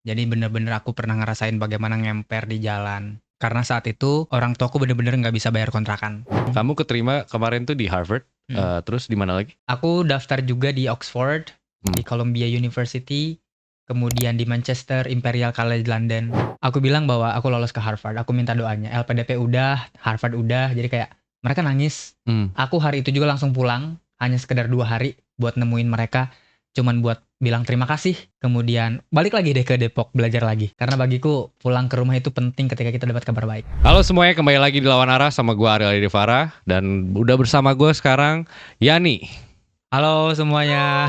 Jadi bener-bener aku pernah ngerasain bagaimana ngemper di jalan. Karena saat itu orang tuaku bener-bener nggak bisa bayar kontrakan. Kamu keterima kemarin tuh di Harvard, terus di mana lagi? Aku daftar juga di Oxford, di Columbia University, kemudian di Manchester Imperial College London. Aku bilang bahwa aku lolos ke Harvard, aku minta doanya. LPDP udah, Harvard udah, jadi kayak mereka nangis. Aku hari itu juga langsung pulang, hanya sekedar 2 hari buat nemuin mereka, cuman buat bilang terima kasih. Kemudian balik lagi deh ke Depok belajar lagi. Karena bagiku pulang ke rumah itu penting ketika kita dapat kabar baik. Halo semuanya, kembali lagi di Lawan Arah sama gue Ariel Idifara. Dan udah bersama gue sekarang Yani. Halo semuanya.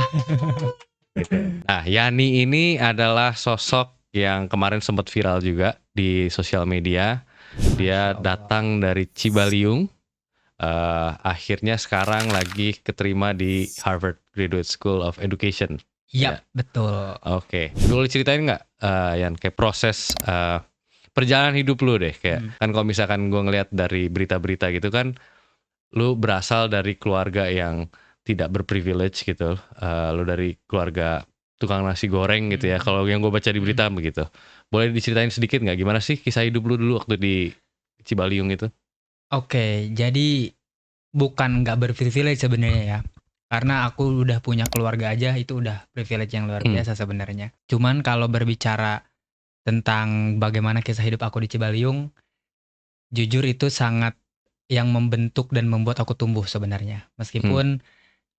Nah, Yani ini adalah sosok yang kemarin sempat viral juga di sosial media. Dia datang dari Cibaliung. Akhirnya sekarang lagi keterima di Harvard Graduate School of Education. Iya, betul. Oke. Boleh ceritain nggak, Yan, kayak proses perjalanan hidup lu deh, kayak kan kalau misalkan gue ngelihat dari berita-berita gitu kan, lu berasal dari keluarga yang tidak berprivilege gitu, lu dari keluarga tukang nasi goreng gitu ya, kalau yang gue baca di berita begitu. Boleh diceritain sedikit nggak gimana sih kisah hidup lu dulu waktu di Cibaliung itu? Oke, jadi bukan nggak berprivilege sebenarnya ya. Karena aku udah punya keluarga aja itu udah privilege yang luar biasa sebenarnya. Cuman kalau berbicara tentang bagaimana kisah hidup aku di Cibaliung, jujur itu sangat yang membentuk dan membuat aku tumbuh sebenarnya. Meskipun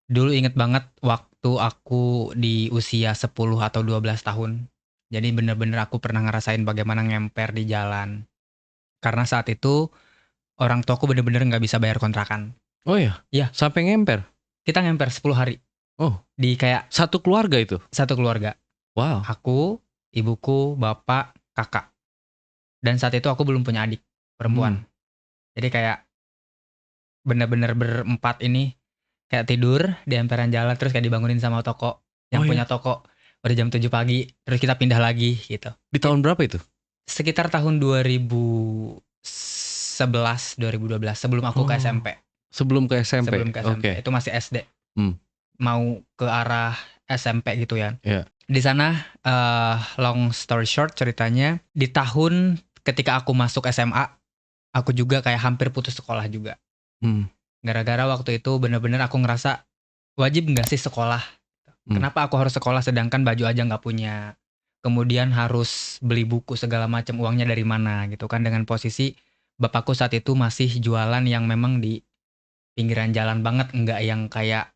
dulu inget banget waktu aku di usia 10 atau 12 tahun. Jadi bener-bener aku pernah ngerasain bagaimana ngemper di jalan. Karena saat itu orang tuaku bener-bener nggak bisa bayar kontrakan. Oh ya? Iya. Sampai ngemper? Kita ngemper 10 hari. Oh. Di kayak satu keluarga itu? Satu keluarga. Wow. Aku, ibuku, bapak, kakak. Dan saat itu aku belum punya adik perempuan. Jadi kayak bener-bener berempat ini kayak tidur di emperan jalan terus kayak dibangunin sama toko. Yang punya toko udah jam 7 pagi, terus kita pindah lagi gitu. Di tahun berapa itu? Sekitar tahun 2011, 2012 sebelum aku ke SMP. Sebelum ke SMP. Sebelum ke SMP. Itu masih SD. Mau ke arah SMP gitu ya. Di sana long story short ceritanya di tahun ketika aku masuk SMA, aku juga kayak hampir putus sekolah juga. Gara-gara waktu itu bener-bener aku ngerasa wajib nggak sih sekolah? Kenapa aku harus sekolah sedangkan baju aja nggak punya? Kemudian harus beli buku segala macam, uangnya dari mana gitu kan, dengan posisi bapakku saat itu masih jualan yang memang di pinggiran jalan banget, nggak yang kayak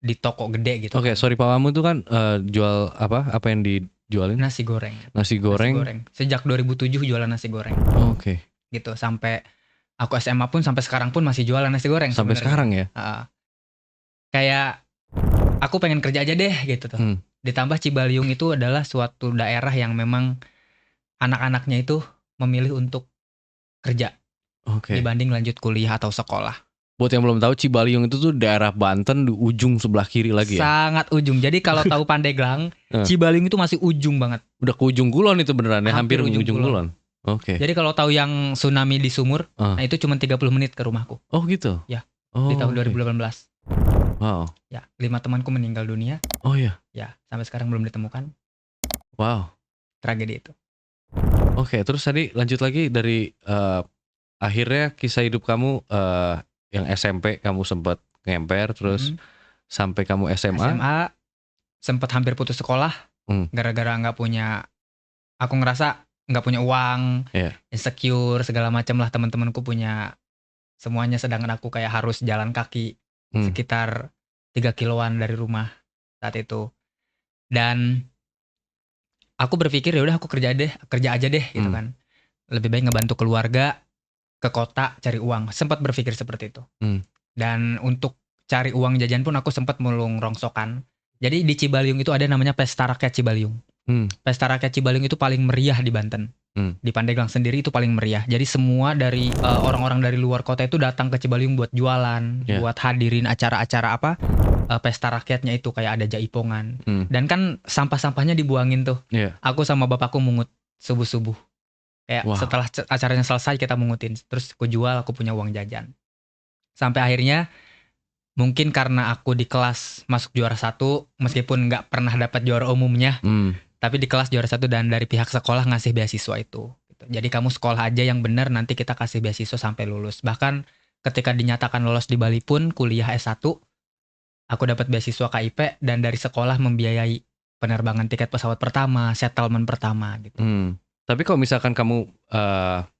di toko gede gitu. Oke, sorry, papamu tuh kan jual apa? Apa yang dijualin? Nasi goreng. Nasi goreng. Sejak 2007 jualan nasi goreng. Oke. Gitu sampai aku SMA pun sampai sekarang pun masih jualan nasi goreng sampai sebenarnya. sekarang ya? Kayak aku pengen kerja aja deh gitu tuh. Ditambah Cibaliung itu adalah suatu daerah yang memang anak-anaknya itu memilih untuk kerja dibanding lanjut kuliah atau sekolah. Buat yang belum tahu, Cibaliung itu tuh daerah Banten di ujung sebelah kiri lagi ya? Sangat ujung. Jadi kalau tahu Pandeglang, Cibaliung itu masih ujung banget. Udah ke ujung kulon itu beneran ya? Hampir ujung kulon. Oke. Jadi kalau tahu yang tsunami di Sumur, nah itu cuma 30 menit ke rumahku. Oh gitu? Ya, di tahun 2018. Wow. Ya, 5 temanku meninggal dunia. Oh iya? Ya, sampai sekarang belum ditemukan. Wow. Tragedi itu. Oke, terus tadi lanjut lagi dari akhirnya kisah hidup kamu yang SMP kamu sempat ngemper, terus sampai kamu SMA. SMA sempat hampir putus sekolah gara-gara nggak punya, aku ngerasa nggak punya uang, insecure segala macam lah, teman-temanku punya semuanya sedangkan aku kayak harus jalan kaki sekitar 3 kiloan dari rumah saat itu. Dan aku berpikir ya udah aku kerja aja deh gitu kan. Lebih baik ngebantu keluarga ke kota cari uang. Sempat berpikir seperti itu. Dan untuk cari uang jajan pun aku sempat mulung rongsokan. Jadi di Cibaliung itu ada namanya Pesta Rakyat Cibaliung. Pesta Rakyat Cibaliung itu paling meriah di Banten. Di Pandeglang sendiri itu paling meriah. Jadi semua dari orang-orang dari luar kota itu datang ke Cibaliung buat jualan, buat hadirin acara-acara apa pesta rakyatnya itu, kayak ada jaipongan. Dan kan sampah-sampahnya dibuangin tuh. Aku sama bapakku mungut subuh-subuh. Kayak setelah acaranya selesai kita mungutin. Terus aku jual, aku punya uang jajan. Sampai akhirnya mungkin karena aku di kelas masuk juara 1, meskipun nggak pernah dapat juara umumnya, Tapi di kelas juara 1 dan dari pihak sekolah ngasih beasiswa itu. Gitu. Jadi kamu sekolah aja yang benar, nanti kita kasih beasiswa sampai lulus. Bahkan ketika dinyatakan lolos di Bali pun kuliah S1, aku dapat beasiswa KIP dan dari sekolah membiayai penerbangan tiket pesawat pertama, settlement pertama gitu. Tapi kalau misalkan kamu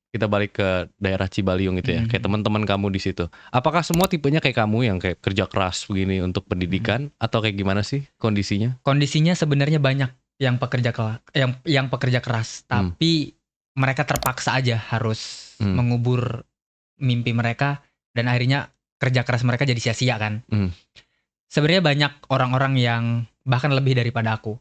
kita balik ke daerah Cibaliung gitu ya, kayak teman-teman kamu di situ. Apakah semua tipenya kayak kamu yang kayak kerja keras begini untuk pendidikan atau kayak gimana sih kondisinya? Kondisinya sebenarnya banyak yang pekerja keras, tapi mereka terpaksa aja harus mengubur mimpi mereka dan akhirnya kerja keras mereka jadi sia-sia kan. Sebenarnya banyak orang-orang yang bahkan lebih daripada aku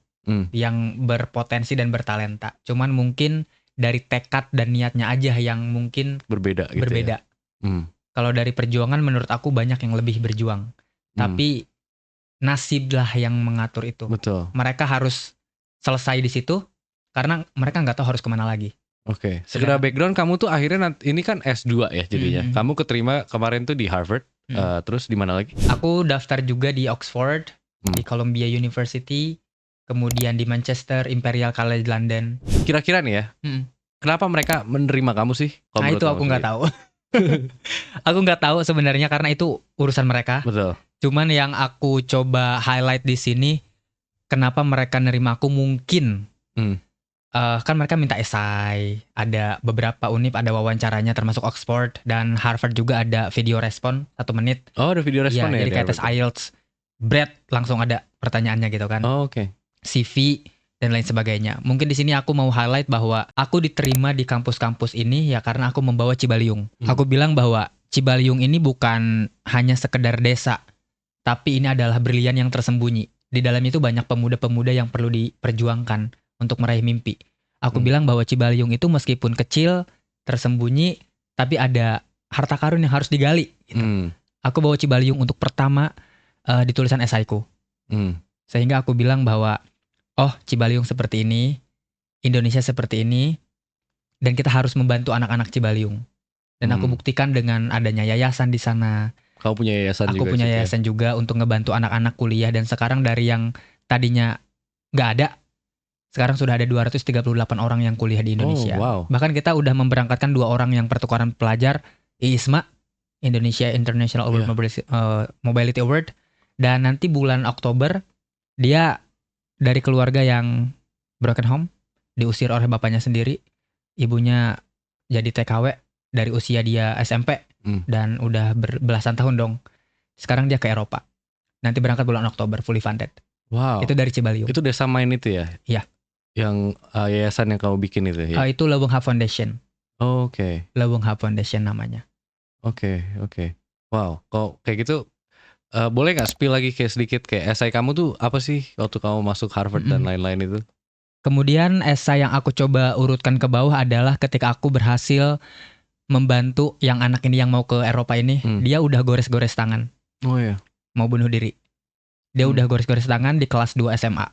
yang berpotensi dan bertalenta. Cuman mungkin dari tekad dan niatnya aja yang mungkin berbeda gitu. Berbeda. Ya? Kalau dari perjuangan menurut aku banyak yang lebih berjuang. Tapi nasib lah yang mengatur itu. Betul. Mereka harus selesai di situ karena mereka nggak tahu harus kemana lagi. Oke. Sekedar background, kamu tuh akhirnya ini kan S2 ya jadinya. Kamu keterima kemarin tuh di Harvard. Terus di mana lagi? Aku daftar juga di Oxford, di Columbia University, kemudian di Manchester Imperial College London. Kira-kira nih ya, kenapa mereka menerima kamu sih? Nah itu aku nggak tahu. Aku nggak tahu sebenarnya karena itu urusan mereka. Betul. Cuman yang aku coba highlight di sini, kenapa mereka nerima aku mungkin. Kan mereka minta esai, ada beberapa univ ada wawancaranya termasuk Oxford dan Harvard juga ada video respon 1 menit. Oh ada video respon ya? Jadi kayak tes IELTS, langsung ada pertanyaannya gitu kan. Oh oke. CV dan lain sebagainya. Mungkin di sini aku mau highlight bahwa aku diterima di kampus-kampus ini ya karena aku membawa Cibaliung. Aku bilang bahwa Cibaliung ini bukan hanya sekedar desa, tapi ini adalah brilian yang tersembunyi. Di dalam itu banyak pemuda-pemuda yang perlu diperjuangkan untuk meraih mimpi. Aku bilang bahwa Cibaliung itu meskipun kecil, tersembunyi, tapi ada harta karun yang harus digali. Gitu. Aku bawa Cibaliung untuk pertama di tulisan esaiku. Sehingga aku bilang bahwa oh, Cibaliung seperti ini, Indonesia seperti ini, dan kita harus membantu anak-anak Cibaliung. Dan aku buktikan dengan adanya yayasan di sana. Kau punya yayasan juga? Aku punya yayasan juga untuk ngebantu anak-anak kuliah. Dan sekarang dari yang tadinya nggak ada, sekarang sudah ada 238 orang yang kuliah di Indonesia. Oh, wow. Bahkan kita udah memberangkatkan 2 orang yang pertukaran pelajar, IISMA, Indonesia International Mobility Award. Dan nanti bulan Oktober, dia dari keluarga yang broken home, diusir oleh bapaknya sendiri, ibunya jadi TKW dari usia dia SMP, dan udah belasan tahun dong. Sekarang dia ke Eropa. Nanti berangkat bulan Oktober, fully funded. Wow. Itu dari Cibaliung. Itu Desa Main itu ya? Iya. Yang yayasan yang kamu bikin itu ya? Itu Leweng Ha Foundation. Oh, oke. Leweng Ha Foundation namanya. Oke. Wow, kok kayak gitu boleh nggak spill lagi kayak sedikit kayak esai kamu tuh apa sih waktu kamu masuk Harvard dan lain-lain itu? Kemudian esai yang aku coba urutkan ke bawah adalah ketika aku berhasil membantu yang anak ini yang mau ke Eropa ini, dia udah gores-gores tangan. Oh ya. Mau bunuh diri. Dia udah gores-gores tangan di kelas 2 SMA.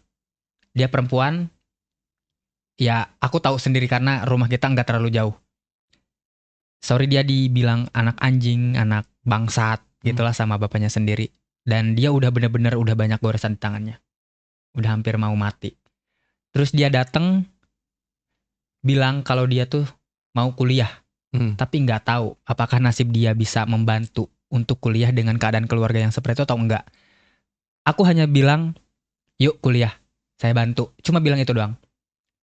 Dia perempuan. Ya, aku tahu sendiri karena rumah kita nggak terlalu jauh. Sorry dia dibilang anak anjing, anak bangsat, gitulah sama bapaknya sendiri. Dan dia udah bener-bener udah banyak goresan di tangannya. Udah hampir mau mati. Terus dia datang bilang kalau dia tuh mau kuliah. Tapi nggak tahu apakah nasib dia bisa membantu untuk kuliah dengan keadaan keluarga yang seperti itu atau enggak. Aku hanya bilang, yuk kuliah, saya bantu. Cuma bilang itu doang.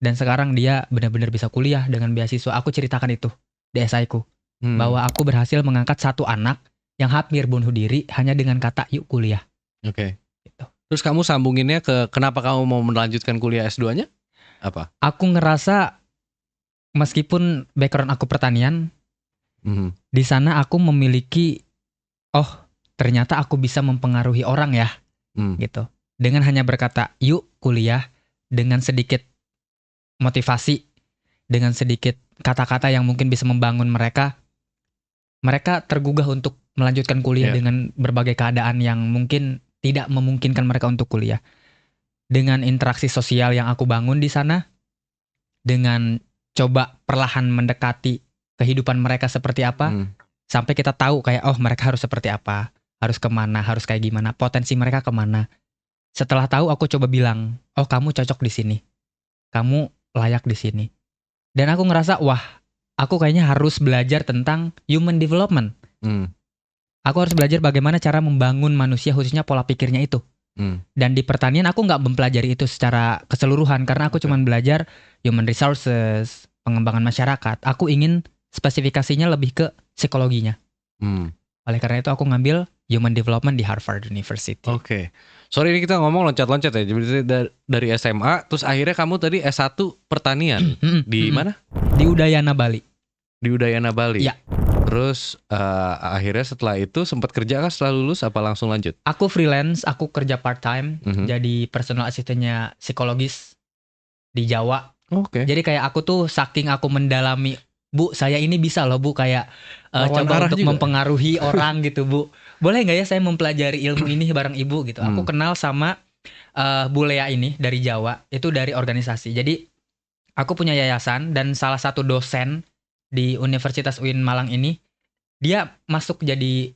Dan sekarang dia benar-benar bisa kuliah dengan beasiswa. Aku ceritakan itu di esaiku. Bahwa aku berhasil mengangkat satu anak yang hampir bunuh diri hanya dengan kata yuk kuliah. Oke. Gitu. Terus kamu sambunginnya ke kenapa kamu mau melanjutkan kuliah S2-nya? Apa? Aku ngerasa meskipun background aku pertanian, di sana aku memiliki, ternyata aku bisa mempengaruhi orang ya. Gitu. Dengan hanya berkata yuk kuliah, dengan sedikit motivasi, dengan sedikit kata-kata yang mungkin bisa membangun mereka tergugah untuk melanjutkan kuliah dengan berbagai keadaan yang mungkin tidak memungkinkan mereka untuk kuliah. Dengan interaksi sosial yang aku bangun di sana, dengan coba perlahan mendekati kehidupan mereka seperti apa, sampai kita tahu kayak mereka harus seperti apa, harus kemana, harus kayak gimana, potensi mereka kemana. Setelah tahu aku coba bilang, kamu cocok di sini. kamu layak di sini. Dan aku ngerasa, wah, aku kayaknya harus belajar tentang human development. Aku harus belajar bagaimana cara membangun manusia, khususnya pola pikirnya itu. Dan di pertanian aku nggak mempelajari itu secara keseluruhan, karena aku cuma belajar human resources, pengembangan masyarakat. Aku ingin spesifikasinya lebih ke psikologinya. Oleh karena itu aku ngambil human development di Harvard University. Oke. Sorry, ini kita ngomong loncat-loncat ya. Jadi dari SMA, terus akhirnya kamu tadi S1 pertanian. Di mana? Di Udayana, Bali. Di Udayana, Bali? Iya. Terus akhirnya setelah itu sempat kerja kah setelah lulus apa langsung lanjut? Aku freelance, aku kerja part time, jadi personal asistennya psikologis di Jawa. Jadi kayak aku tuh saking aku mendalami, Bu, saya ini bisa loh Bu, kayak coba untuk juga mempengaruhi orang gitu Bu. Boleh nggak ya saya mempelajari ilmu ini bareng Ibu gitu. Aku kenal sama Bu Lea ini dari Jawa, itu dari organisasi. Jadi aku punya yayasan dan salah satu dosen di Universitas UIN Malang ini, dia masuk jadi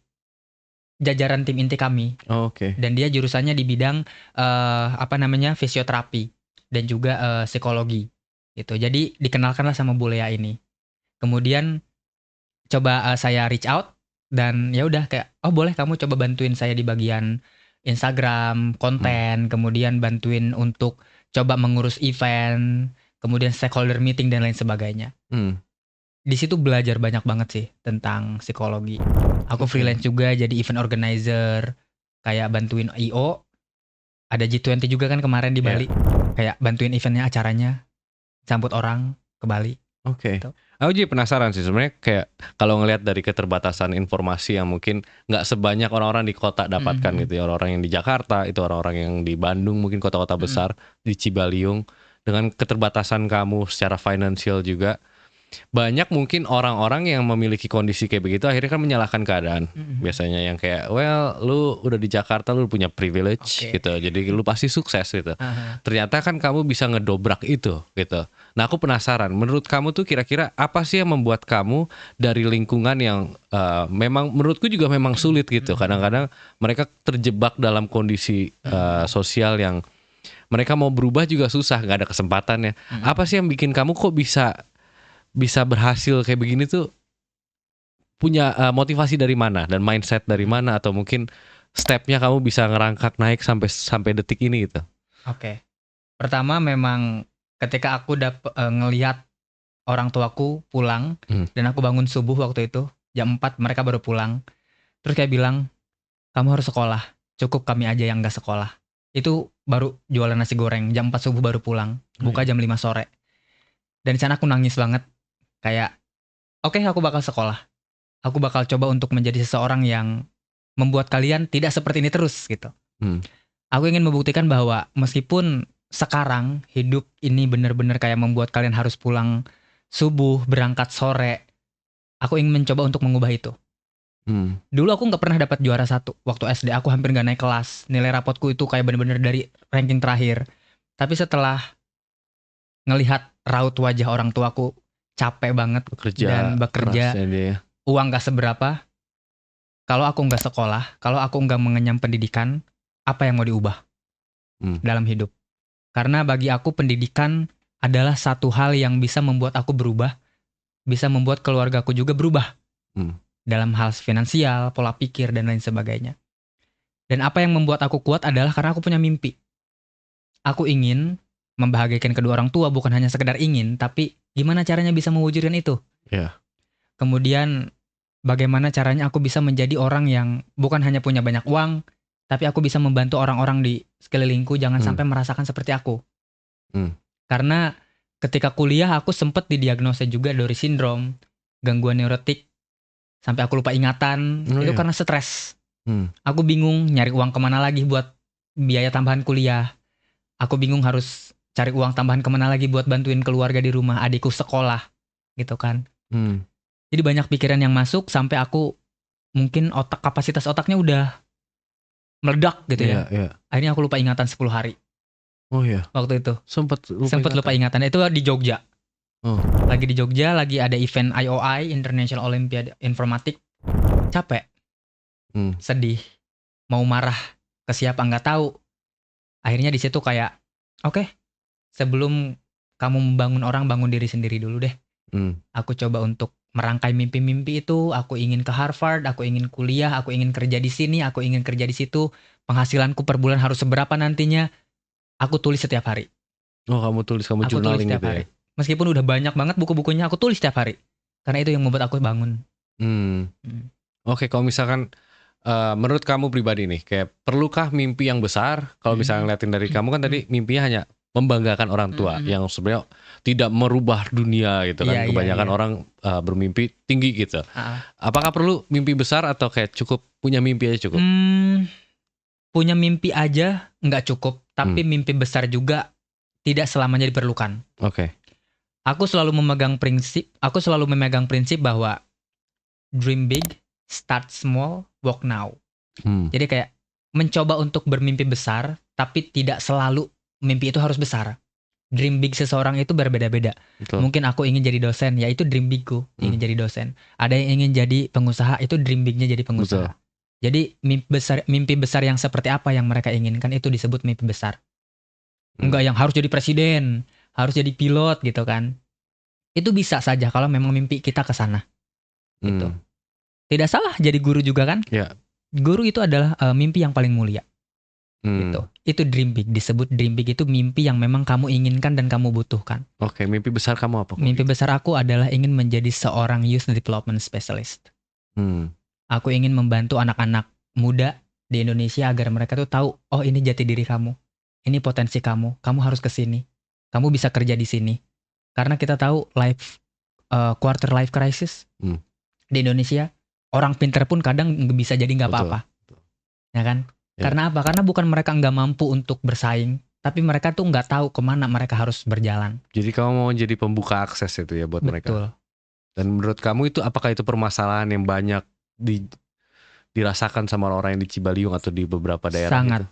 jajaran tim inti kami. Dan dia jurusannya di bidang fisioterapi dan juga psikologi gitu. Jadi dikenalkanlah sama Bu Lea ini. Kemudian coba saya reach out dan ya udah kayak, oh boleh kamu coba bantuin saya di bagian Instagram, konten, kemudian bantuin untuk coba mengurus event, kemudian stakeholder meeting dan lain sebagainya. Di situ belajar banyak banget sih tentang psikologi. Aku freelance juga jadi event organizer, kayak bantuin I.O. Ada G20 juga kan kemarin di Bali. Kayak bantuin eventnya, acaranya, sambut orang ke Bali. Gitu. Aku jadi penasaran sih sebenarnya, kayak kalau ngelihat dari keterbatasan informasi yang mungkin nggak sebanyak orang-orang di kota dapatkan gitu ya. Orang-orang yang di Jakarta, itu orang-orang yang di Bandung, mungkin kota-kota besar, di Cibaliung. Dengan keterbatasan kamu secara finansial juga, banyak mungkin orang-orang yang memiliki kondisi kayak begitu akhirnya kan menyalahkan keadaan. Biasanya yang kayak, well, lu udah di Jakarta, lu punya privilege gitu, jadi lu pasti sukses gitu. Ternyata kan kamu bisa ngedobrak itu gitu. Nah aku penasaran, menurut kamu tuh kira-kira apa sih yang membuat kamu dari lingkungan yang memang menurutku juga memang sulit gitu. Kadang-kadang mereka terjebak dalam kondisi sosial yang mereka mau berubah juga susah, gak ada kesempatannya. Apa sih yang bikin kamu kok bisa berhasil kayak begini tuh, punya motivasi dari mana dan mindset dari mana, atau mungkin stepnya kamu bisa ngerangkak naik sampai detik ini gitu? Pertama memang ketika aku ngelihat orang tuaku pulang dan aku bangun subuh waktu itu jam 4 mereka baru pulang, terus kayak bilang, kamu harus sekolah, cukup kami aja yang gak sekolah. Itu baru jualan nasi goreng, jam 4 subuh baru pulang, buka jam 5 sore. Dan di sana aku nangis banget. Kayak, oke, aku bakal sekolah. Aku bakal coba untuk menjadi seseorang yang membuat kalian tidak seperti ini terus gitu. Aku ingin membuktikan bahwa meskipun sekarang hidup ini benar-benar kayak membuat kalian harus pulang subuh, berangkat sore, aku ingin mencoba untuk mengubah itu. Dulu aku nggak pernah dapat juara 1. Waktu SD aku hampir nggak naik kelas. Nilai rapotku itu kayak benar-benar dari ranking terakhir. Tapi setelah ngelihat raut wajah orang tuaku capek banget dan bekerja, uang gak seberapa. Kalau aku gak sekolah, kalau aku gak mengenyam pendidikan, apa yang mau diubah dalam hidup? Karena bagi aku pendidikan adalah satu hal yang bisa membuat aku berubah, bisa membuat keluargaku juga berubah dalam hal finansial, pola pikir dan lain sebagainya. Dan apa yang membuat aku kuat adalah karena aku punya mimpi. Aku ingin membahagiakan kedua orang tua, bukan hanya sekedar ingin, tapi gimana caranya bisa mewujudkan itu? Kemudian bagaimana caranya aku bisa menjadi orang yang bukan hanya punya banyak uang, tapi aku bisa membantu orang-orang di sekelilingku jangan sampai merasakan seperti aku. Karena ketika kuliah aku sempat didiagnosa juga Dory syndrome, gangguan neurotik, sampai aku lupa ingatan. Itu karena stres. Aku bingung nyari uang kemana lagi buat biaya tambahan kuliah. Aku bingung harus cari uang tambahan kemana lagi buat bantuin keluarga di rumah, adikku sekolah, gitu kan. Jadi banyak pikiran yang masuk sampai aku mungkin kapasitas otaknya udah meledak gitu ya. Akhirnya aku lupa ingatan 10 hari. Waktu itu. Sempet lupa ingatan. Itu di Jogja. Lagi di Jogja, lagi ada event IOI, International Olympiad Informatik. Capek. Sedih. Mau marah ke siapa nggak tahu. Akhirnya di situ kayak, oke, sebelum kamu membangun orang, bangun diri sendiri dulu deh. Aku coba untuk merangkai mimpi-mimpi itu. Aku ingin ke Harvard, aku ingin kuliah, aku ingin kerja di sini, aku ingin kerja di situ. Penghasilanku per bulan harus seberapa nantinya. Aku tulis setiap hari. Oh, kamu tulis, kamu journaling gitu ya? Meskipun udah banyak banget buku-bukunya, aku tulis setiap hari. Karena itu yang membuat aku bangun. Oke, kalau misalkan menurut kamu pribadi nih, kayak perlukah mimpi yang besar? Kalau misalnya ngeliatin dari kamu kan tadi mimpinya hanya membanggakan orang tua, yang sebenarnya tidak merubah dunia gitu kan. Kebanyakan orang bermimpi tinggi gitu. Apakah perlu mimpi besar atau kayak cukup punya mimpi aja cukup? Punya mimpi aja nggak cukup, tapi mimpi besar juga tidak selamanya diperlukan. Oke. Aku selalu memegang prinsip bahwa dream big, start small, walk now. Jadi kayak mencoba untuk bermimpi besar, tapi tidak selalu mimpi itu harus besar. Dream big seseorang itu berbeda-beda. Mungkin aku ingin jadi dosen, ya itu dream bigku, ingin jadi dosen. Ada yang ingin jadi pengusaha, itu dream bignya jadi pengusaha. Jadi mimpi besar yang seperti apa yang mereka inginkan itu disebut mimpi besar. Enggak yang harus jadi presiden, harus jadi pilot gitu kan. Itu bisa saja kalau memang mimpi kita ke sana. Gitu. Tidak salah jadi guru juga kan? Guru itu adalah mimpi yang paling mulia. Gitu. Itu dream big, disebut dream big itu mimpi yang memang kamu inginkan dan kamu butuhkan. Oke, mimpi besar kamu apa? Mimpi besar aku adalah ingin menjadi seorang youth development specialist. Aku ingin membantu anak-anak muda di Indonesia agar mereka tuh tahu, oh ini jati diri kamu, ini potensi kamu harus ke sini, kamu bisa kerja di sini. Karena kita tahu quarter life crisis di Indonesia, orang pinter pun kadang bisa jadi nggak apa-apa, ya kan? Karena apa? Karena bukan mereka nggak mampu untuk bersaing, tapi mereka tuh nggak tahu kemana mereka harus berjalan. Jadi kamu mau jadi pembuka akses itu ya buat mereka. Dan menurut kamu itu apakah itu permasalahan yang banyak dirasakan sama orang yang di Cibaliung atau di beberapa daerah? Sangat.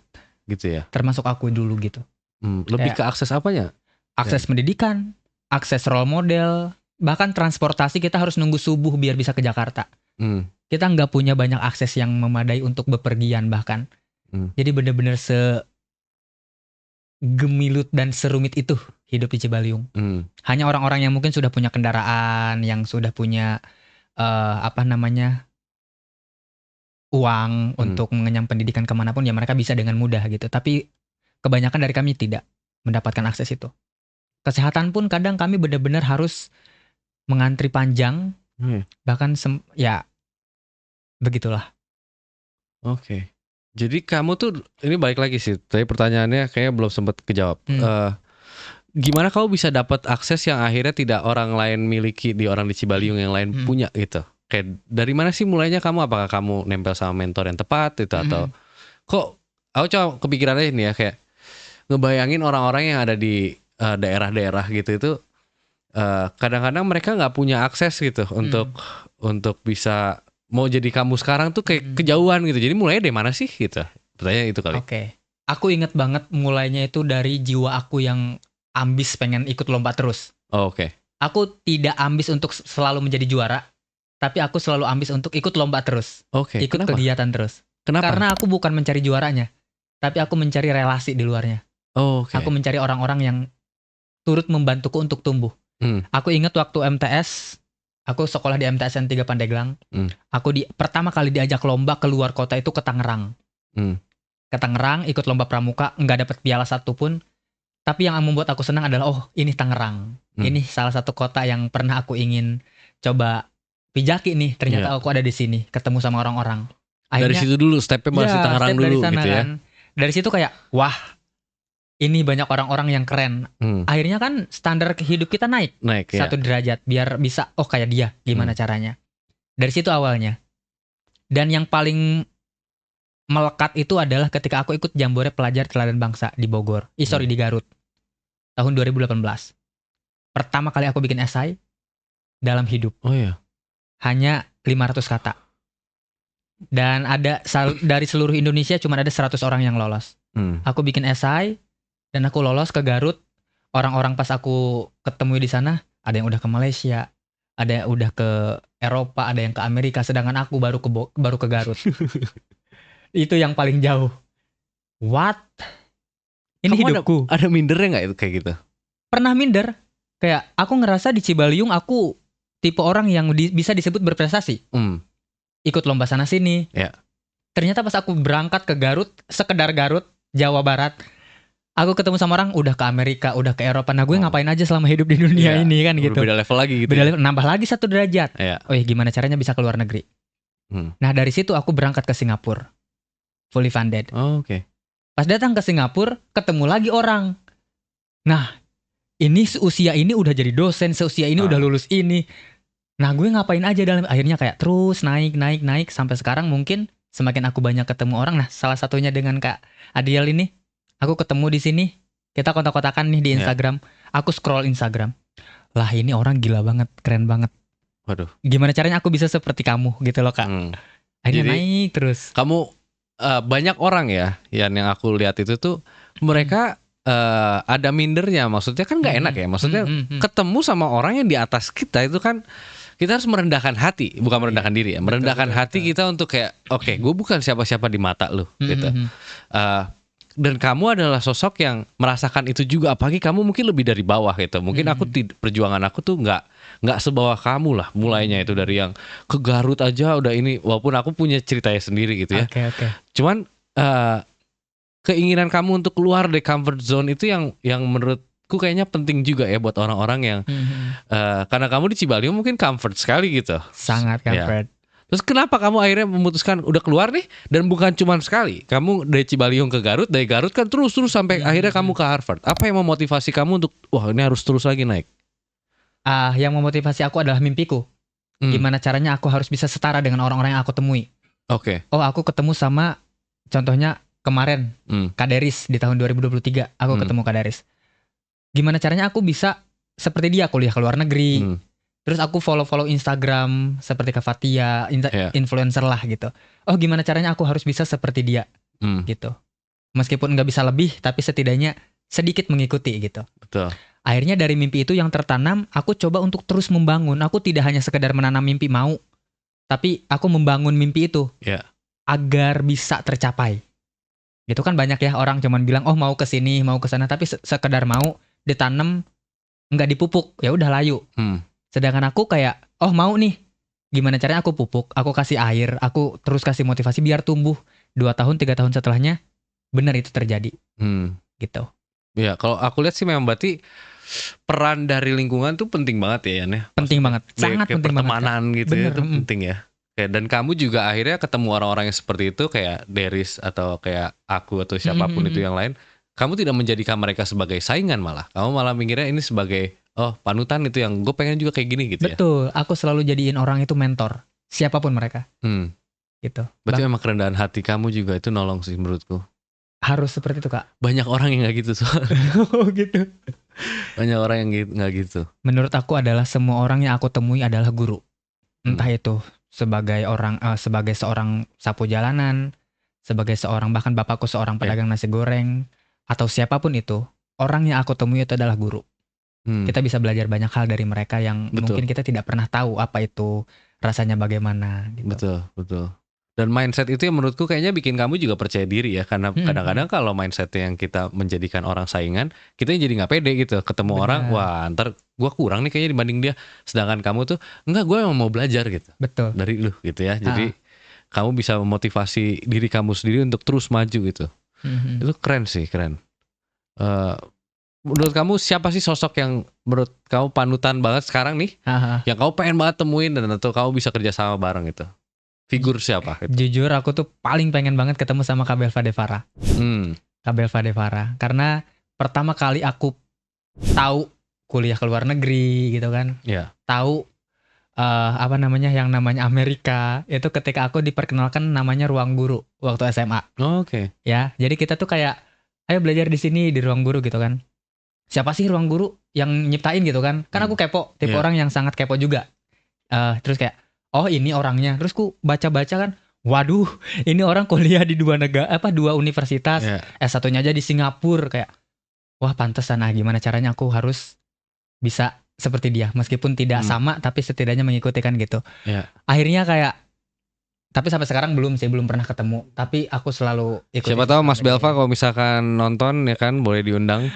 Gitu ya. Termasuk aku dulu gitu. Lebih ke akses apanya? Akses pendidikan, akses role model, bahkan transportasi kita harus nunggu subuh biar bisa ke Jakarta. Kita nggak punya banyak akses yang memadai untuk bepergian bahkan. Jadi benar-benar segemilut dan serumit itu hidup di Cibaliung. Hanya orang-orang yang mungkin sudah punya kendaraan, yang sudah punya uang untuk mengenyam pendidikan kemanapun, ya mereka bisa dengan mudah gitu. Tapi kebanyakan dari kami tidak mendapatkan akses itu. Kesehatan pun kadang kami benar-benar harus mengantri panjang, bahkan ya begitulah. Oke. Jadi kamu tuh, ini balik lagi sih, tadi pertanyaannya kayaknya belum sempat kejawab. Gimana kamu bisa dapat akses yang akhirnya tidak orang lain miliki, di orang di Cibaliung yang lain punya gitu? Kayak dari mana sih mulainya kamu? Apakah kamu nempel sama mentor yang tepat itu atau kok? Aku coba kepikiran aja nih ya, kayak ngebayangin orang-orang yang ada di daerah-daerah gitu itu kadang-kadang mereka nggak punya akses gitu untuk bisa mau jadi kamu sekarang tuh kayak kejauhan gitu. Jadi mulainya dari mana sih gitu? Pertanyaan itu kali. Oke. Aku inget banget mulainya itu dari jiwa aku yang ambis pengen ikut lomba terus. Oke. Aku tidak ambis untuk selalu menjadi juara, tapi aku selalu ambis untuk ikut lomba terus. Ikut kegiatan terus. Kenapa? Karena aku bukan mencari juaranya, tapi aku mencari relasi di luarnya. Aku mencari orang-orang yang turut membantuku untuk tumbuh. Aku ingat waktu MTS, aku sekolah di MTSN 3 Pandeglang. Aku pertama kali diajak lomba keluar kota itu ke Tangerang. Ke Tangerang, ikut lomba pramuka, nggak dapet piala satupun. Tapi yang membuat aku senang adalah, oh ini Tangerang. Ini salah satu kota yang pernah aku ingin coba pijaki nih. Ternyata aku ada di sini, ketemu sama orang-orang. Dari situ dulu, stepnya masih Tangerang dulu sana, gitu ya. Kan. Dari situ kayak, wah ini banyak orang-orang yang keren. Akhirnya kan standar hidup kita naik satu derajat biar bisa kayak dia gimana caranya. Dari situ awalnya. Dan yang paling melekat itu adalah ketika aku ikut Jambore Pelajar Teladan Bangsa di Bogor. Di Garut. Tahun 2018. Pertama kali aku bikin esai dalam hidup. Hanya 500 kata. Dan ada dari seluruh Indonesia cuma ada 100 orang yang lolos. Aku bikin esai dan aku lolos ke Garut. Orang-orang pas aku ketemu di sana, ada yang udah ke Malaysia, ada yang udah ke Eropa, ada yang ke Amerika, sedangkan aku baru ke Garut. Itu yang paling jauh. What? Ini kamu hidupku. Ada mindernya nggak itu kayak gitu? pernah minder. Kayak aku ngerasa di Cibaliung aku tipe orang yang bisa disebut berprestasi. Ikut lomba sana sini. Ternyata pas aku berangkat ke Garut, sekedar Garut, Jawa Barat, aku ketemu sama orang udah ke Amerika, udah ke Eropa. Nah gue ngapain aja selama hidup di dunia ini kan gitu. Beda level lagi gitu. Beda level, nambah lagi 1 derajat. Oh ya gimana caranya bisa ke luar negeri. Nah dari situ aku berangkat ke Singapura, fully funded. Pas datang ke Singapura, ketemu lagi orang. Nah ini seusia ini udah jadi dosen, seusia ini udah lulus ini. Nah gue ngapain aja dalam, akhirnya kayak terus naik sampai sekarang mungkin semakin aku banyak ketemu orang. Nah salah satunya dengan Kak Adiel ini, aku ketemu di sini, kita kontak-kontakan nih di Instagram. Aku scroll Instagram, lah ini orang gila banget, keren banget. Waduh. Gimana caranya aku bisa seperti kamu gitu loh Kak. Akhirnya jadi, naik terus. Kamu banyak orang ya yang aku lihat itu tuh mereka ada mindernya, maksudnya kan nggak enak ya, maksudnya ketemu sama orang yang di atas kita itu kan kita harus merendahkan hati, bukan merendahkan diri ya, merendahkan hati kita untuk kayak oke, gue bukan siapa-siapa di mata lu gitu. Dan kamu adalah sosok yang merasakan itu juga, apalagi kamu mungkin lebih dari bawah gitu. Mungkin aku perjuangan aku tuh nggak sebawah kamu lah, mulainya itu dari yang ke Garut aja udah ini, walaupun aku punya ceritanya sendiri gitu ya. Cuman keinginan kamu untuk keluar dari comfort zone itu yang menurutku kayaknya penting juga ya buat orang-orang yang karena kamu di Cibaliung mungkin comfort sekali gitu. Sangat comfort. Terus kenapa kamu akhirnya memutuskan udah keluar nih, dan bukan cuma sekali, kamu dari Cibaliung ke Garut, dari Garut kan terus sampai akhirnya kamu ke Harvard. Apa yang memotivasi kamu untuk wah ini harus terus lagi naik? Yang memotivasi aku adalah mimpiku. Gimana caranya aku harus bisa setara dengan orang-orang yang aku temui. Oh aku ketemu sama, contohnya kemarin Kak Deris di tahun 2023 aku ketemu Kak Deris. Gimana caranya aku bisa seperti dia, kuliah ke luar negeri. Terus aku follow Instagram seperti Kak Fatia, influencer lah gitu. Oh gimana caranya aku harus bisa seperti dia gitu. Meskipun nggak bisa lebih, tapi setidaknya sedikit mengikuti gitu. Betul. Akhirnya dari mimpi itu yang tertanam, aku coba untuk terus membangun. Aku tidak hanya sekedar menanam mimpi mau, tapi aku membangun mimpi itu agar bisa tercapai. Gitu kan banyak ya orang cuman bilang oh mau ke sini, mau ke sana, tapi sekedar mau ditanam, nggak dipupuk, ya udah layu. Sedangkan aku kayak, oh mau nih, gimana caranya aku pupuk, aku kasih air, aku terus kasih motivasi biar tumbuh 2 tahun, 3 tahun setelahnya, benar itu terjadi. Gitu. Ya kalau aku lihat sih memang berarti peran dari lingkungan tuh penting banget ya Yan ya. Penting banget, sangat penting banget. Pertemanan gitu ya, itu penting ya. Dan kamu juga akhirnya ketemu orang-orang yang seperti itu kayak Deris atau kayak aku atau siapapun itu yang lain. Kamu tidak menjadikan mereka sebagai saingan malah. Kamu malah mikirnya ini sebagai panutan itu yang gue pengen juga kayak gini gitu. Betul, aku selalu jadiin orang itu mentor, siapapun mereka. Gitu. Berarti memang kerendahan hati kamu juga itu nolong sih menurutku. Harus seperti itu Kak. Banyak orang yang gak gitu soalnya. Oh gitu. Banyak orang yang gak gitu. Menurut aku adalah semua orang yang aku temui adalah guru. Entah itu sebagai orang, sebagai seorang sapu jalanan, sebagai seorang, bahkan bapakku seorang pedagang nasi goreng, atau siapapun itu, orang yang aku temui itu adalah guru. Kita bisa belajar banyak hal dari mereka yang mungkin kita tidak pernah tahu apa itu rasanya bagaimana gitu. Betul. Dan mindset itu yang menurutku kayaknya bikin kamu juga percaya diri ya, karena kadang-kadang kalau mindset yang kita menjadikan orang saingan, kita jadi nggak pede gitu, ketemu orang, wah ntar gue kurang nih kayaknya dibanding dia, sedangkan kamu tuh enggak, gue emang mau belajar gitu. Betul. Dari lu gitu ya, jadi kamu bisa memotivasi diri kamu sendiri untuk terus maju gitu. Itu keren sih, keren. Menurut kamu siapa sih sosok yang menurut kamu panutan banget sekarang nih, yang kamu pengen banget temuin dan atau kamu bisa kerja sama bareng gitu? Figur siapa? Gitu? Jujur aku tuh paling pengen banget ketemu sama Kak Belva Devara. Kak Belva Devara. Karena pertama kali aku tahu kuliah ke luar negeri gitu kan. Tahu yang namanya Amerika. Itu ketika aku diperkenalkan namanya Ruang Guru waktu SMA. Ya, jadi kita tuh kayak ayo belajar di sini di Ruang Guru gitu kan. Siapa sih Ruang Guru yang nyiptain gitu kan? Kan aku kepo, tipe orang yang sangat kepo juga. Terus kayak oh ini orangnya, terus ku baca-baca kan, waduh ini orang kuliah di 2 universitas, S1-nya aja di Singapura, kayak wah pantesan, gimana caranya aku harus bisa seperti dia, meskipun tidak sama tapi setidaknya mengikuti kan gitu. Akhirnya kayak Tapi sampai sekarang belum pernah ketemu. Tapi aku selalu ikutin. Siapa tahu Mas Belva kalau misalkan nonton ya kan boleh diundang.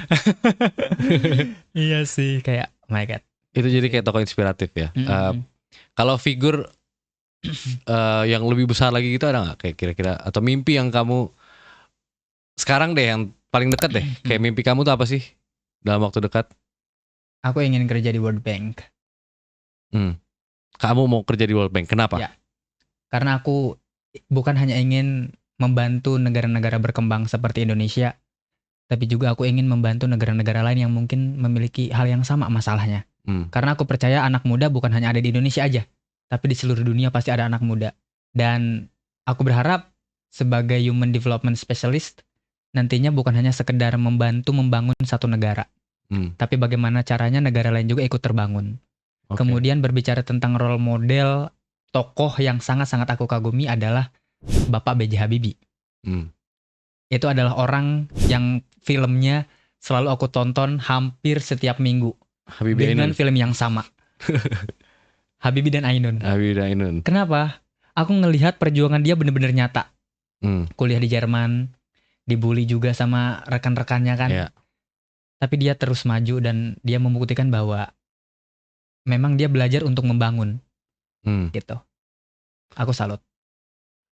Iya sih, kayak oh my god. Itu jadi kayak tokoh inspiratif ya. Kalau figur yang lebih besar lagi gitu ada nggak kayak kira-kira, atau mimpi yang kamu sekarang deh yang paling dekat deh, kayak mimpi kamu tuh apa sih dalam waktu dekat? Aku ingin kerja di World Bank. Kamu mau kerja di World Bank, kenapa? Ya, karena aku bukan hanya ingin membantu negara-negara berkembang seperti Indonesia, tapi juga aku ingin membantu negara-negara lain yang mungkin memiliki hal yang sama masalahnya. Karena aku percaya anak muda bukan hanya ada di Indonesia aja, tapi di seluruh dunia pasti ada anak muda. Dan aku berharap sebagai Human Development Specialist, nantinya bukan hanya sekedar membantu membangun satu negara, tapi bagaimana caranya negara lain juga ikut terbangun. Kemudian berbicara tentang role model, tokoh yang sangat-sangat aku kagumi adalah Bapak B.J. Habibie. Itu adalah orang yang filmnya selalu aku tonton hampir setiap minggu. Habibie dengan Ainun. Film yang sama. Habibie dan Ainun. Kenapa? Aku ngelihat perjuangan dia benar-benar nyata. Kuliah di Jerman, dibully juga sama rekan-rekannya kan. Yeah. Tapi dia terus maju dan dia membuktikan bahwa memang dia belajar untuk membangun. Gitu. Aku salut.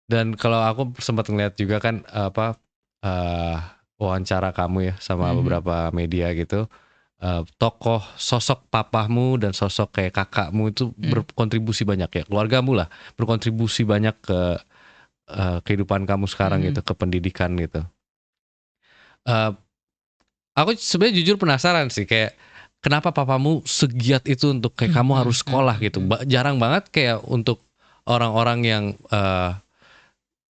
Dan kalau aku sempat ngeliat juga kan wawancara kamu ya sama beberapa media gitu, tokoh sosok papahmu dan sosok kayak kakakmu itu berkontribusi banyak ya, keluargamu lah berkontribusi banyak ke kehidupan kamu sekarang gitu, ke pendidikan gitu. Aku sebenarnya jujur penasaran sih, kayak kenapa papamu segiat itu untuk kayak kamu harus sekolah gitu. Jarang banget kayak untuk orang-orang yang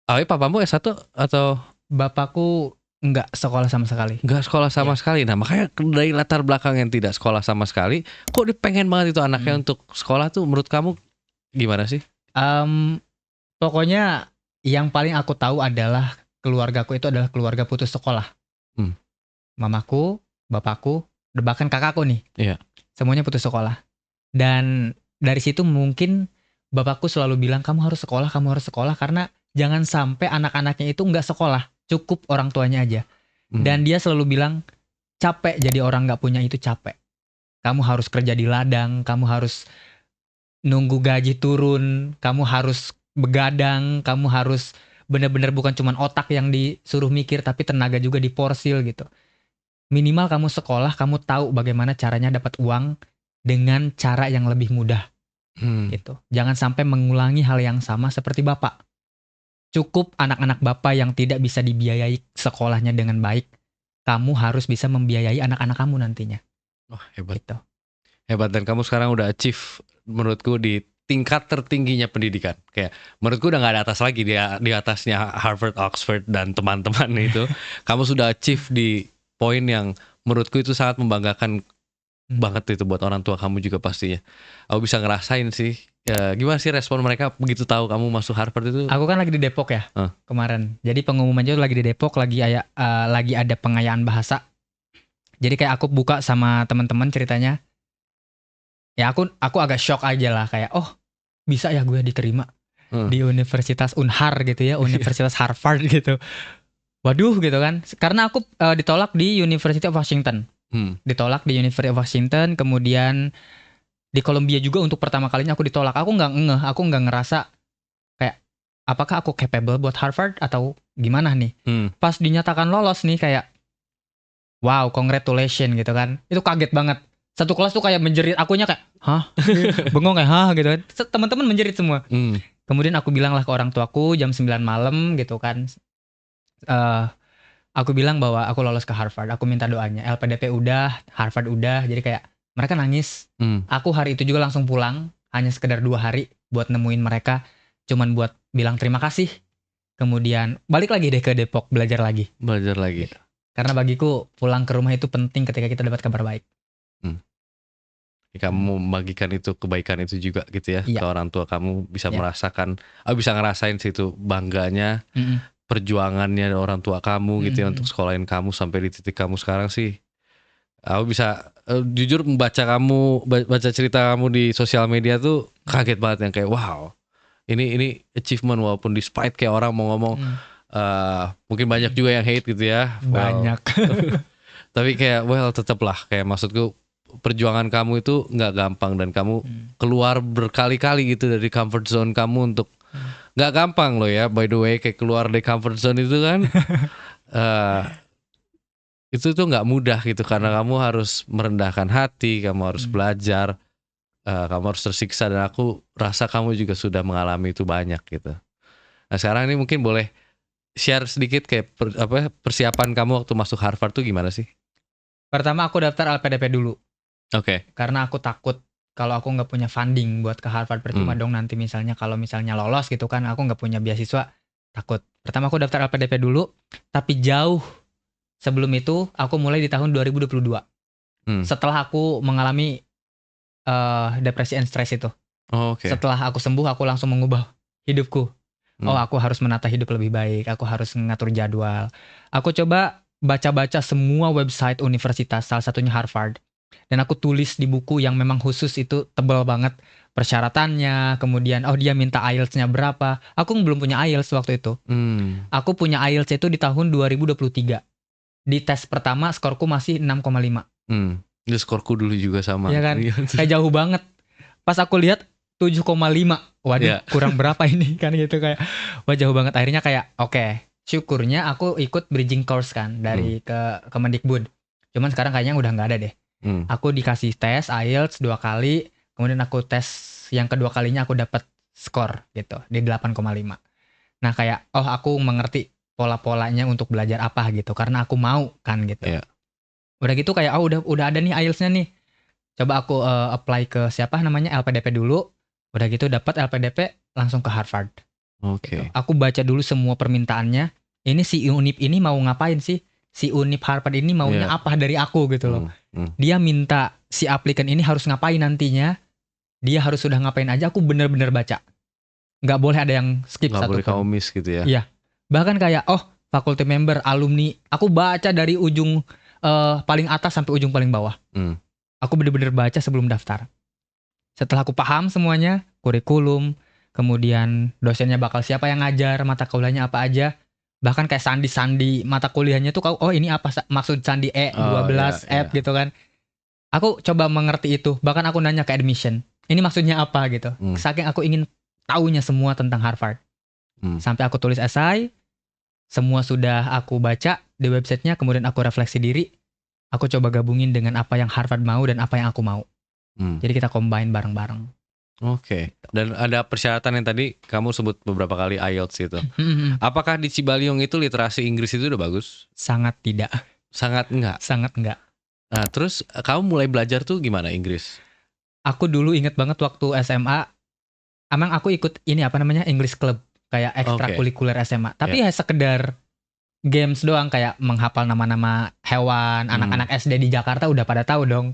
papamu S1 atau? Bapakku nggak sekolah sama sekali. Nggak sekolah sama sekali. Nah makanya dari latar belakang yang tidak sekolah sama sekali, kok dia pengen banget itu anaknya untuk sekolah tuh, menurut kamu gimana sih? Pokoknya yang paling aku tahu adalah keluargaku itu adalah keluarga putus sekolah. Mamaku, bapakku, bahkan kakakku nih. Iya. Semuanya putus sekolah. Dan dari situ mungkin bapakku selalu bilang kamu harus sekolah karena jangan sampai anak-anaknya itu nggak sekolah. Cukup orang tuanya aja. Dan dia selalu bilang, capek jadi orang gak punya itu capek. Kamu harus kerja di ladang, kamu harus nunggu gaji turun, kamu harus begadang, kamu harus benar-benar bukan cuma otak yang disuruh mikir, tapi tenaga juga diporsil gitu. Minimal kamu sekolah, kamu tahu bagaimana caranya dapat uang dengan cara yang lebih mudah. Gitu. Jangan sampai mengulangi hal yang sama seperti bapak. Cukup anak-anak bapak yang tidak bisa dibiayai sekolahnya dengan baik, kamu harus bisa membiayai anak-anak kamu nantinya. Wah, hebat. Gitu. Hebat, dan kamu sekarang udah achieve menurutku di tingkat tertingginya pendidikan. Kayak menurutku udah gak ada atas lagi, di atasnya Harvard, Oxford, dan teman-teman itu. Kamu sudah achieve di poin yang menurutku itu sangat membanggakan banget itu buat orang tua kamu juga pastinya. Aku bisa ngerasain sih. Gimana sih respon mereka begitu tahu kamu masuk Harvard itu? Aku kan lagi di Depok ya kemarin. Jadi pengumumannya lagi di Depok, lagi ada pengayaan bahasa. Jadi kayak aku buka sama teman-teman ceritanya. Ya aku agak shock aja lah, kayak bisa ya gue diterima di Universitas Unhar gitu ya, Universitas Harvard gitu. Waduh gitu kan. Karena aku ditolak di University of Washington. Ditolak di University of Washington, kemudian di Columbia juga untuk pertama kalinya aku ditolak. Aku nggak ngerasa kayak apakah aku capable buat Harvard atau gimana nih. Pas dinyatakan lolos nih kayak wow, congratulations gitu kan. Itu kaget banget. Satu kelas tuh kayak menjerit, akunya kayak hah? Bengong kayak hah gitu kan. Teman-teman menjerit semua. Kemudian aku bilang lah ke orang tuaku jam 9 malam gitu kan. Aku bilang bahwa aku lolos ke Harvard. Aku minta doanya. LPDP udah, Harvard udah. Jadi kayak mereka nangis. Aku hari itu juga langsung pulang. Hanya sekedar 2 hari buat nemuin mereka. Cuman buat bilang terima kasih. Kemudian balik lagi deh ke Depok, belajar lagi. Gitu. Karena bagiku pulang ke rumah itu penting ketika kita dapat kabar baik. Kamu membagikan itu, kebaikan itu juga gitu ya. Ke orang tua kamu bisa merasakan, bisa ngerasain situ bangganya. Perjuangannya orang tua kamu gitu ya untuk sekolahin kamu sampai di titik kamu sekarang sih. Aku bisa jujur baca cerita kamu di sosial media tuh kaget banget, yang kayak wow. ini achievement, walaupun despite kayak orang mau ngomong mungkin banyak juga yang hate gitu ya. Banyak. Tapi kayak tetaplah kayak maksudku perjuangan kamu itu nggak gampang, dan kamu keluar berkali-kali gitu dari comfort zone kamu untuk nggak gampang loh ya, by the way, kayak keluar dari comfort zone itu kan itu tuh nggak mudah gitu, karena kamu harus merendahkan hati, kamu harus belajar, kamu harus tersiksa, dan aku rasa kamu juga sudah mengalami itu banyak gitu. Nah sekarang ini mungkin boleh share sedikit kayak persiapan kamu waktu masuk Harvard tuh gimana sih? Pertama aku daftar LPDP dulu. Oke. Karena aku takut kalau aku nggak punya funding buat ke Harvard, percuma dong nanti misalnya kalau misalnya lolos gitu kan, aku nggak punya beasiswa, takut. Pertama aku daftar LPDP dulu, tapi jauh sebelum itu aku mulai di tahun 2022. Setelah aku mengalami depresi and stress itu. Setelah aku sembuh, aku langsung mengubah hidupku. Oh, aku harus menata hidup lebih baik, aku harus mengatur jadwal. Aku coba baca-baca semua website universitas, salah satunya Harvard. Dan aku tulis di buku yang memang khusus, itu tebal banget persyaratannya, kemudian dia minta IELTS-nya berapa. Aku belum punya IELTS waktu itu. Aku punya IELTS itu di tahun 2023. Di tes pertama skorku masih 6,5. Itu skorku dulu juga sama. Iya kan? Kayak jauh banget. Pas aku lihat 7,5. Waduh, kurang berapa ini kan gitu, kayak wah jauh banget. Akhirnya kayak oke, syukurnya aku ikut bridging course kan dari ke Kemendikbud. Cuman sekarang kayaknya udah nggak ada deh. Aku dikasih tes IELTS 2 kali, kemudian aku tes yang kedua kalinya aku dapat skor gitu di 8,5. Nah kayak aku mengerti pola-polanya untuk belajar apa gitu, karena aku mau kan gitu. Udah gitu kayak udah ada nih IELTS-nya nih. Coba aku apply ke LPDP dulu. Udah gitu dapat LPDP langsung ke Harvard. Gitu. Aku baca dulu semua permintaannya. Ini si Unip ini mau ngapain sih? Si Unip Harvard ini maunya apa dari aku gitu loh. Dia minta si aplikan ini harus ngapain nantinya. Dia harus sudah ngapain aja, aku bener-bener baca. Nggak boleh ada yang skip satu. Nggak boleh kamu miss gitu ya. Iya. Bahkan kayak faculty member, alumni, aku baca dari ujung paling atas sampai ujung paling bawah. Aku bener-bener baca sebelum daftar. Setelah aku paham semuanya, kurikulum, kemudian dosennya bakal siapa yang ngajar, mata kuliahnya apa aja, bahkan kayak sandi-sandi mata kuliahnya tuh ini apa maksud sandi E12 F gitu kan. Aku coba mengerti itu, bahkan aku nanya ke admission, ini maksudnya apa gitu. Saking aku ingin taunya semua tentang Harvard. Sampai aku tulis esai, semua sudah aku baca di websitenya, kemudian aku refleksi diri, aku coba gabungin dengan apa yang Harvard mau dan apa yang aku mau. Jadi kita combine bareng-bareng. Dan ada persyaratan yang tadi kamu sebut beberapa kali IELTS itu. Apakah di Cibaliong itu literasi Inggris itu udah bagus? Sangat tidak. Sangat enggak? Sangat enggak. Nah terus kamu mulai belajar tuh gimana Inggris? Aku dulu inget banget waktu SMA, emang aku ikut English Club, kayak ekstrakurikuler SMA. Tapi ya sekedar games doang, kayak menghafal nama-nama hewan. Anak-anak SD di Jakarta udah pada tahu dong.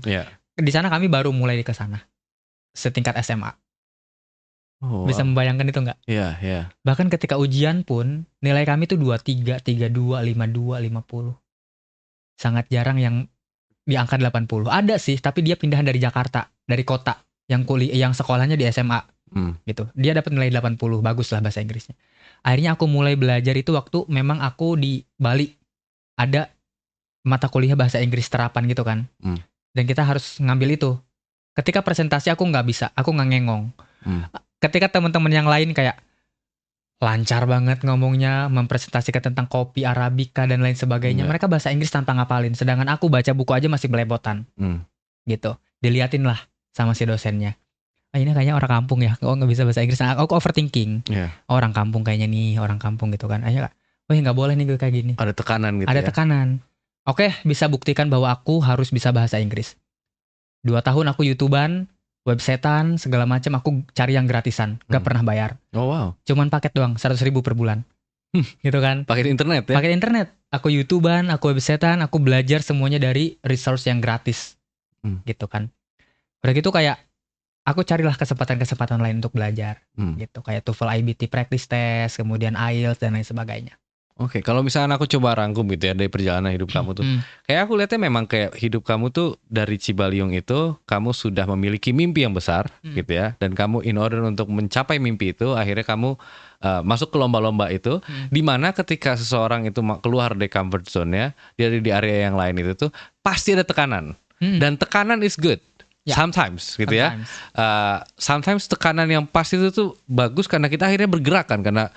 Di sana kami baru mulai ke sana, setingkat SMA. Bisa membayangkan itu nggak? Iya. Bahkan ketika ujian pun nilai kami tuh 23, 32, 52, 50. Sangat jarang yang di angka 80. Ada sih, tapi dia pindahan dari Jakarta, dari kota, yang sekolahnya di SMA gitu. Dia dapat nilai 80, bagus lah bahasa Inggrisnya. Akhirnya aku mulai belajar itu waktu memang aku di Bali. Ada mata kuliah bahasa Inggris terapan gitu kan. Dan kita harus ngambil itu. Ketika presentasi aku nggak bisa, aku nggak ngengong. Ketika teman-teman yang lain kayak lancar banget ngomongnya, mempresentasikan tentang kopi Arabica dan lain sebagainya, mereka bahasa Inggris tanpa ngapalin. Sedangkan aku baca buku aja masih belepotan. Gitu. Diliatin lah sama si dosennya. Ini kayaknya orang kampung ya, nggak bisa bahasa Inggris. Aku overthinking. Orang kampung kayaknya nih, orang kampung gitu kan. Ayo, nggak boleh nih gue kayak gini. Ada tekanan gitu. Ada tekanan. Oke, bisa buktikan bahwa aku harus bisa bahasa Inggris. 2 tahun aku YouTubean, websitean, segala macam, aku cari yang gratisan, gak pernah bayar. Cuman paket doang, 100.000 per bulan. Gitu kan. Paket internet ya? Paket internet. Aku YouTubean, aku websitean, aku belajar semuanya dari resource yang gratis. Gitu kan. Udah gitu kayak aku carilah kesempatan-kesempatan lain untuk belajar. Gitu, kayak TOEFL IBT practice test, kemudian IELTS dan lain sebagainya. Oke, kalau misalnya aku coba rangkum gitu ya dari perjalanan hidup kamu tuh, kayak aku lihatnya memang kayak hidup kamu tuh dari Cibaliung itu kamu sudah memiliki mimpi yang besar gitu ya, dan kamu in order untuk mencapai mimpi itu akhirnya kamu masuk ke lomba-lomba itu, di mana ketika seseorang itu keluar dari comfort zone-nya, dari di area yang lain itu tuh pasti ada tekanan, dan tekanan is good. Sometimes gitu ya. Sometimes tekanan yang pas itu tuh bagus karena kita akhirnya bergerak kan, karena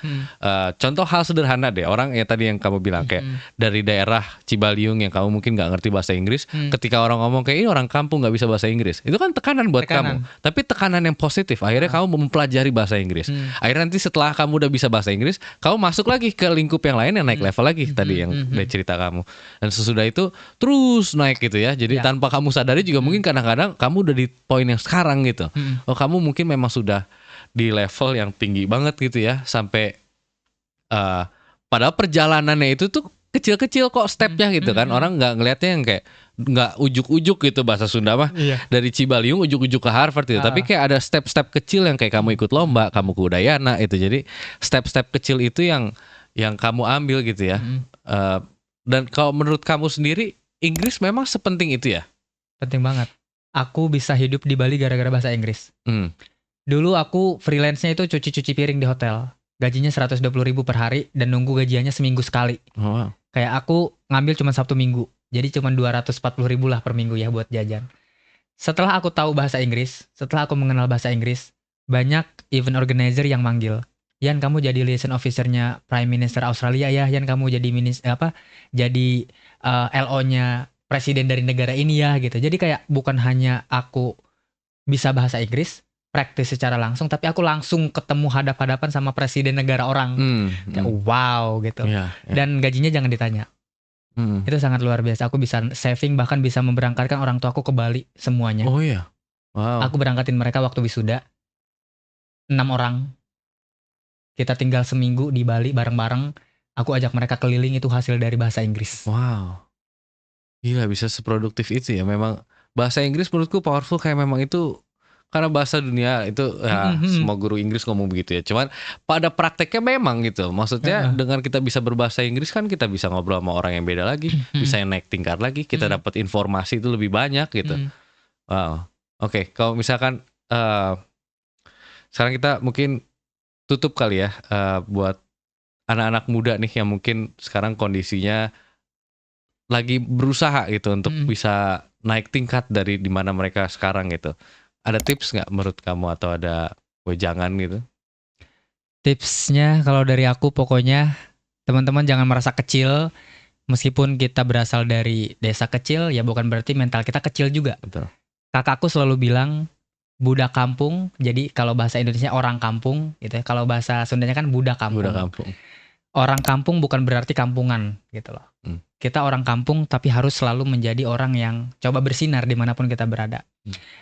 contoh hal sederhana deh, orang ya tadi yang kamu bilang kayak dari daerah Cibaliung yang kamu mungkin nggak ngerti bahasa Inggris, ketika orang ngomong kayak ini orang kampung nggak bisa bahasa Inggris, itu kan tekanan buat kamu, tapi tekanan yang positif, akhirnya kamu mempelajari bahasa Inggris, akhirnya nanti setelah kamu udah bisa bahasa Inggris, kamu masuk lagi ke lingkup yang lain yang naik level lagi tadi yang dari cerita kamu, dan sesudah itu terus naik gitu ya, jadi tanpa kamu sadari juga mungkin kadang-kadang kamu udah di poin yang sekarang gitu. Oh, kamu mungkin memang sudah di level yang tinggi banget gitu ya, sampai padahal perjalanannya itu tuh kecil-kecil kok stepnya gitu kan. Orang nggak ngelihatnya yang kayak nggak ujuk-ujuk gitu bahasa Sunda mah. Dari Cibaliung ujuk-ujuk ke Harvard gitu. Tapi kayak ada step-step kecil yang kayak kamu ikut lomba, kamu ke Udayana itu. Jadi step-step kecil itu yang kamu ambil gitu ya. Dan kalau menurut kamu sendiri, Inggris memang sepenting itu ya? Penting banget. Aku bisa hidup di Bali gara-gara bahasa Inggris. Dulu aku freelance-nya itu cuci-cuci piring di hotel. Gajinya 120.000 per hari dan nunggu gajiannya seminggu sekali. Wow. Kayak aku ngambil cuma Sabtu Minggu. Jadi cuma 240.000 lah per minggu ya buat jajan. Setelah aku tahu bahasa Inggris, setelah aku mengenal bahasa Inggris, banyak event organizer yang manggil. Yan, kamu jadi liaison officer-nya Prime Minister Australia ya. Yan, kamu jadi jadi LO-nya presiden dari negara ini ya gitu. Jadi kayak bukan hanya aku bisa bahasa Inggris, praktis secara langsung, tapi aku langsung ketemu hadap-hadapan sama presiden negara orang. Kayak wow gitu. Dan gajinya jangan ditanya. Itu sangat luar biasa. Aku bisa saving, bahkan bisa memberangkatkan orang tua aku ke Bali semuanya. Oh iya. Wow. Aku berangkatin mereka waktu wisuda. 6 orang. Kita tinggal seminggu di Bali bareng-bareng. Aku ajak mereka keliling, itu hasil dari bahasa Inggris. Wow. Gila bisa seproduktif itu ya. Memang bahasa Inggris menurutku powerful, kayak memang itu karena bahasa dunia itu ya, semua guru Inggris ngomong begitu ya. Cuman pada prakteknya memang gitu. Maksudnya dengan kita bisa berbahasa Inggris kan kita bisa ngobrol sama orang yang beda lagi, bisa naik tingkat lagi, kita dapat informasi itu lebih banyak gitu. Wow. Oke, kalau misalkan sekarang kita mungkin tutup kali ya, buat anak-anak muda nih yang mungkin sekarang kondisinya lagi berusaha gitu untuk bisa naik tingkat dari dimana mereka sekarang gitu. Ada tips nggak menurut kamu atau ada wejangan gitu? Tipsnya kalau dari aku pokoknya teman-teman jangan merasa kecil. Meskipun kita berasal dari desa kecil, ya bukan berarti mental kita kecil juga. Betul. Kakakku selalu bilang budak kampung. Jadi kalau bahasa Indonesia orang kampung gitu ya. Kalau bahasa Sundanya kan budak kampung. Budak kampung. Orang kampung bukan berarti kampungan gitu loh. Kita orang kampung tapi harus selalu menjadi orang yang coba bersinar dimanapun kita berada.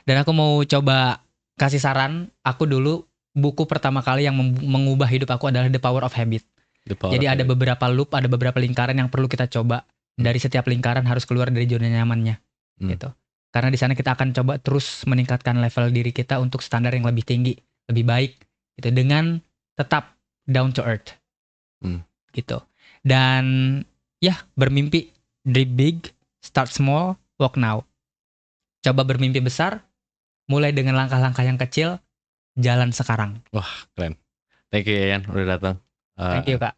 Dan aku mau coba kasih saran. Aku dulu buku pertama kali yang mengubah hidup aku adalah The Power of Habit. Jadi ada beberapa loop, ada beberapa lingkaran yang perlu kita coba. Dari setiap lingkaran harus keluar dari zona nyamannya gitu. Karena di sana kita akan coba terus meningkatkan level diri kita untuk standar yang lebih tinggi, lebih baik gitu, dengan tetap down to earth. Gitu. Dan ya, bermimpi, dream big, start small, walk now. Coba bermimpi besar, mulai dengan langkah-langkah yang kecil, jalan sekarang. Wah, keren. Thank you Yan udah datang. Thank you Kak.